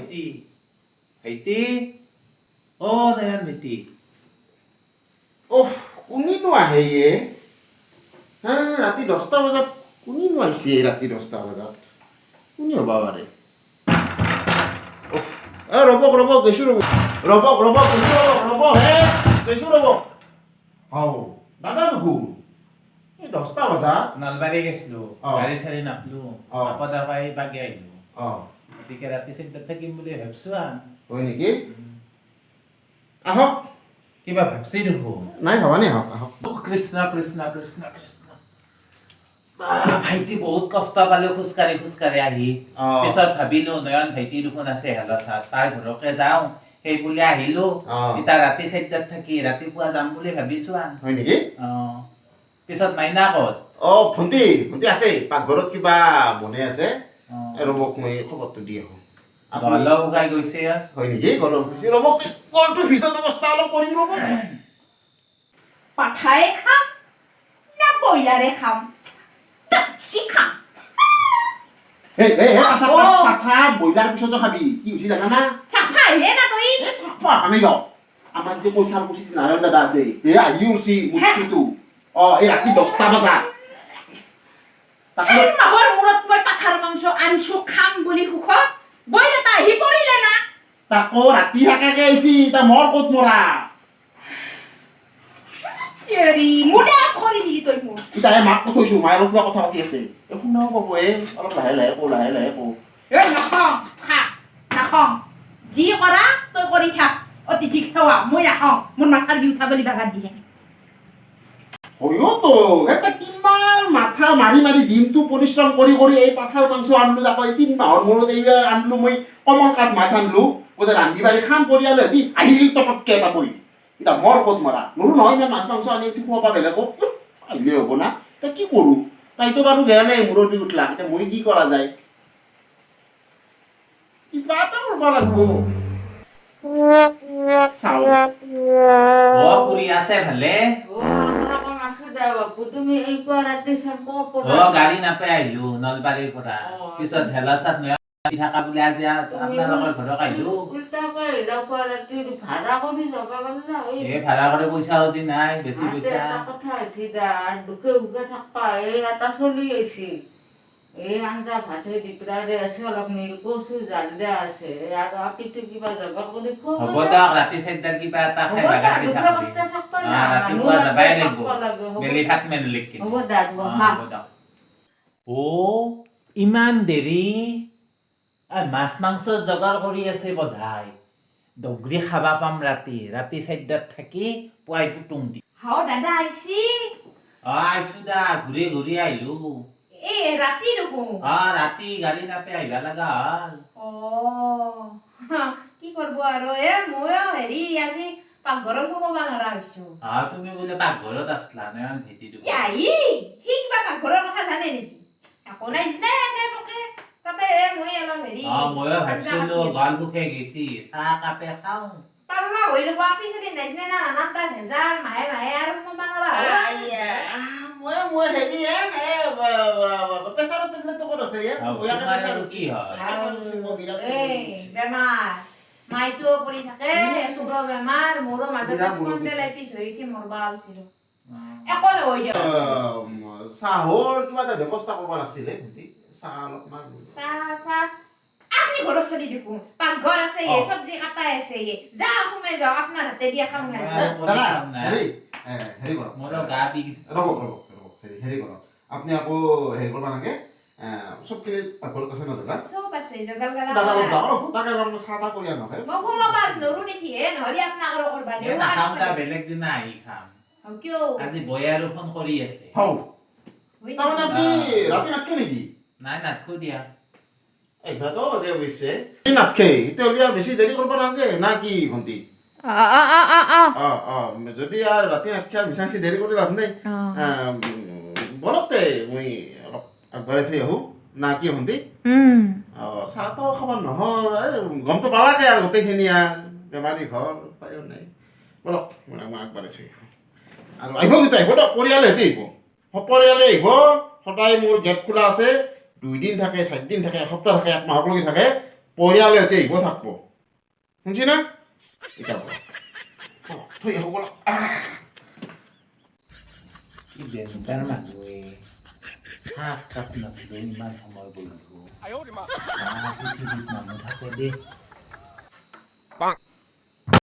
ভাইটি ভাইটি অ নয়ন ভাইটি ওহ কোনিনো আহে ইয়ে হা ৰাতি 10টা বজাত কোনিনো আহিছে ৰাতি 10টা বজাত কোনি হ'ব পাৰে ৰ'ব গৈছোঁ ৰ'ব হে গৈছোঁ ৰ'ব দাদা দেখোন এই 10টা বজাত নলবাৰী গৈছিলো গাড়ী চাড়ী নাপলো আপদ আপাই বাগে আহিলো গতিকে ৰাতি চিন্তাত থাকিম বুলি ভাবছো হয় নেকি আহক কিবা ভাবছি দেখোন নাই ভাবা নে আহক কৃষ্ণ কৃষ্ণ কৃষ্ণ কৃষ্ণ ভাইটি বহুত কষ্ট পালো খোজকাঢ়ি আহি পিছত ভাবিলো নয়ন ভাইটি দেখোন আছে হেলচাত তাৰ ঘৰকে যাওঁ সেই বুলি আহিলো এতিয়া ৰাতি 4টাত থাকি ৰাতিপুৱা যাম বুলি ভাবিছো হয় নেকি পিছত মাইনা ক'ত ভণ্টি আছে পাকঘৰত কিবা বনাই আছে ৰ'বক মই খবৰটো দি আহোঁ গলৌ উগাই গৈছে হয় নেকি গলৌ গৈছে ৰ'বক কলটো ভিজৰ ব্যৱস্থা অলপ কৰিম ৰ'ব পাঠাই খাম না ব্ৰইলাৰে খাম টাক্সি খাম পাঠা ব্ৰইলাৰ পিছতো খাবি কি হৈছে জানা না চাফা আহিলে না তই চাফা আনি ল আমাৰ যে পৰীক্ষাৰ কৰিছিল নাৰায়ণ দাদা আছে আহি উৰছি মূৰ্তিটো এই ৰাতি 10টা বজাত মাহৰ মূৰত মই পাঠাৰ মাংস আনছো খাম বুলি সুখত বইল এটা আহি পৰিলে না তাকো ৰাতি থাকাকে আহিছি তা মৰ ক'ত মৰা এৰি মুডে খৰি দিলি তই মোৰ এতিয়া মাক কৈ থৈছো মায়ে কিবা কথা পাতি আছে শুনাও পাব অলপ লাহে কওঁ নাখাওঁ যি কৰা তই কৰি থাক অতিথিক সেৱা মই নাখাওঁ মোৰ মাথাৰ বিষ উঠাব বুলি ভাগাত দিয়ে হয়তো এটা কিমান মাথা মাৰি দিনটো পৰিশ্ৰম কৰি এই পাঠাৰ মাংস আনলো তাকো 3 মাহৰ মূৰত এইবাৰ আনলো মই কমল কাঠ মাছ আনলো বোলে ৰান্ধি বাঢ়ি খাম পৰিয়ালে দি আহিল টপককে এটা পৰি এতিয়া মৰ ক'ত মৰা নোৰো নহয় ইমান মাছ মাংস আনি খুৱাবা বেলেগক আহিলে হ'ব না তই কি কৰোঁ তাইতো বাৰু বেয়া নাই মূৰৰ বিষ উঠলা এতিয়া মই কি কৰা যায় কিবা এটা কৰিব লাগিব চাওঁ খুৰী আছে ভালে তুমি এইবাৰ ৰাতি গাড়ী নাপাই আহিলো নলবাৰীৰ পৰা পিছত হেলাচাত থাকা বুলি আজি আপোনালোকৰ ঘৰত আহিলো ভাড়া কৰি যাবা ভাড়া কৰি পইচা আজি নাই বেছি পইচা কথা হৈছে দুখে উখে থাকবা এটা চলি আহিছিল এই আঞ্জা ভাতে দিপৰাৰে আছে অলপ মিল কচু জালদে আছে আৰু আপিটো কিবা জগৰ কৰি হ'ব দিয়ক ৰাতি 4টাৰ কিবা এটা খাই বাগাতে থাকব ৰাতিপুৱা যাবাই লাগিব বেলি ভাত মেলিক হ'ব দিয়ক ইমান দেৰি মাছ মাংস জগাৰ কৰি আছে বধাই দগৰি খাবা পাম ৰাতি 4টাত থাকি পুৱাই টুটুং দি হাও দাদা আইছি আইছো দা ঘূৰি আহিলো ৰাতি দেখোন ৰাতি গাড়ী নাপাই আহিবা লগা হ'ল কি কৰিব আৰু ময়ো হেৰি আজি পাকঘৰত সোমাব নোৱাৰা হৈছো তুমি বোলে পাকঘৰত আছলা নয়ন ভেটি দিব সি কিবা পাকঘৰৰ কথা জানে নেকি একো নাই তাতে মই অলপ হেৰি ময়ো ভাবছিলো গাল মুখে গেছি চাহ কাপে খাওঁ পাল্লা হৈ ৰব পিছদিন নাইছিলে না নানান তাৰ ভেজাল মাহে আৰু সোমাব নোৱাৰা মই হেৰি প্ৰেছাৰৰ টেবলেটটো ক'ত আছে কি বেমাৰ মাইটো পৰি থাকে তোৰো বেমাৰ মোৰো মাজতে স্পন্ডেলাইটিছ হৈ উঠি মৰবা হৈছিলো একো নহয় দিয়ক চাহৰ কিবা এটা ব্যৱস্থা কৰিব লাগিছিলে চাহ অলপমান চাহ আপনি ঘৰত চলি দেখোন পাকঘৰ আছে চব্জি কাটাই আছে যা সোমাই যাওক আপোনাৰ হাতে দিয়া খাওঁ হেৰি কৰক হেৰি কৰক আপুনি আকৌ হেৰি কৰিব লাগে চবখিনি পাকঘৰত আছে ন জগাত চব আছে জগাল গালা দাদা অলপ যাওক তাকে চাহ তাহ কৰি আনক মই সোমাবা নৰো দেখি নহলে আপোনাক আৰু কৰবা দিও নাখাম তা বেলেগ দিনা আহি খাম কিয় আজি বয়াৰো ফোন কৰি আছে তাৰমানে আপুনি ৰাতি নাথাকে নেকি নাই নাথকো দিয়া 11টা বাজে অৱশ্যে নাথাকে তেতিয়াহ'লে আৰু বেছি দেৰি কৰিব নালাগে না কি ভণ্টি যদি আৰু ৰাতি নাথাকে আৰু মিছামিছি দেৰি কৰি লাভ নাই বলক তে মই অলপ আগবঢ়াই থৈ আহোঁ না কি ভণ্টি চাহটো খাব নহ'ল গমটো পালাকে আৰু গোটেইখিনি আৰু বেমাৰী ঘৰ উপায়ো নাই বলক মই আগবঢ়াই থৈ আহোঁ আৰু আহিব কিন্তু আহিব দিয়ক পৰিয়ালেহেঁতি আহিব সপৰিয়ালে আহিব সদায় মোৰ গেট খোলা আছে 2 দিন থাকে 4 দিন থাকে এসপ্তাহ থাকে 1 মাহলৈকে থাকে পৰিয়ালে হতে আহিব থাকব শুনছি না এটা বল থৈ আহো বল কি ডেঞ্জাৰ মানুহে চাহ কাপ নাপিলেও ইমান সময় বহিব পৃথিৱীত মানুহ থাকে দেই